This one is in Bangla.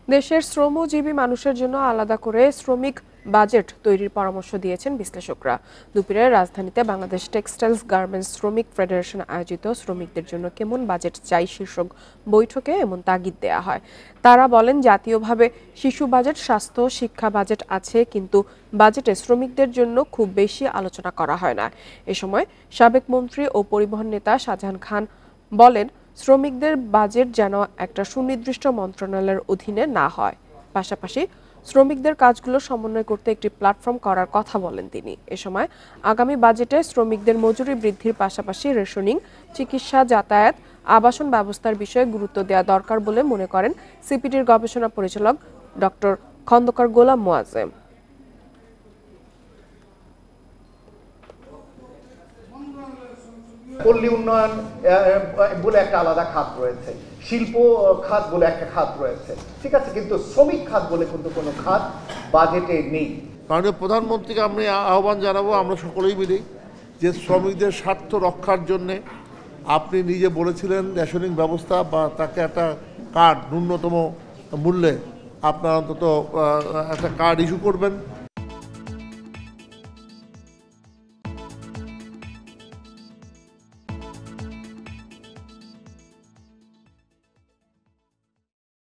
দেশের শ্রমজীবী মানুষের জন্য আলাদা করে শ্রমিক বাজেট তৈরির পরামর্শ দিয়েছেন বিশ্লেষকরা। দুপুরে রাজধানীতে বাংলাদেশ টেক্সটাইলস গার্মেন্টস শ্রমিক ফেডারেশন আয়োজিত শ্রমিকদের জন্য কেমন বাজেট চাই শীর্ষক বৈঠকে এমন তাগিদ দেয়া হয়। তারা বলেন, জাতীয়ভাবে শিশু বাজেট, স্বাস্থ্য, শিক্ষা বাজেট আছে, কিন্তু বাজেটে শ্রমিকদের জন্য খুব বেশি আলোচনা করা হয় না। এ সময় সাবেক মন্ত্রী ও পরিবহন নেতা শাহজাহান খান বলেন, শ্রমিকদের বাজেট যেন একটা সুনির্দিষ্ট মন্ত্রণালয়ের অধীনে না হয়। পাশাপাশি শ্রমিকদের কাজগুলো সমন্বয় করতে একটি প্ল্যাটফর্ম করার কথা বলেন তিনি। এ সময় আগামী বাজেটে শ্রমিকদের মজুরি বৃদ্ধির পাশাপাশি রেশনিং, চিকিৎসা, যাতায়াত, আবাসন ব্যবস্থার বিষয়ে গুরুত্ব দেওয়া দরকার বলে মনে করেন সিপিডির গবেষণা পরিচালক ডক্টর খন্দকার গোলাম মোয়াজ্জেম। পল্লী উন্নয়ন বলে একটা আলাদা খাত রয়েছে, শিল্প খাত বলে একটা খাত রয়েছে, ঠিক আছে, কিন্তু শ্রমিক খাত বলে কিন্তু কোনো খাত বাজেটে নেই। মাননীয় প্রধানমন্ত্রীকে আমি আহ্বান জানাবো, আমরা সকলেই মিলি, যে শ্রমিকদের স্বার্থ রক্ষার জন্যে আপনি নিজে বলেছিলেন রেশনিং ব্যবস্থা বা তাকে একটা কার্ড ন্যূনতম মূল্যে আপনার অন্তত একটা কার্ড ইস্যু করবেন।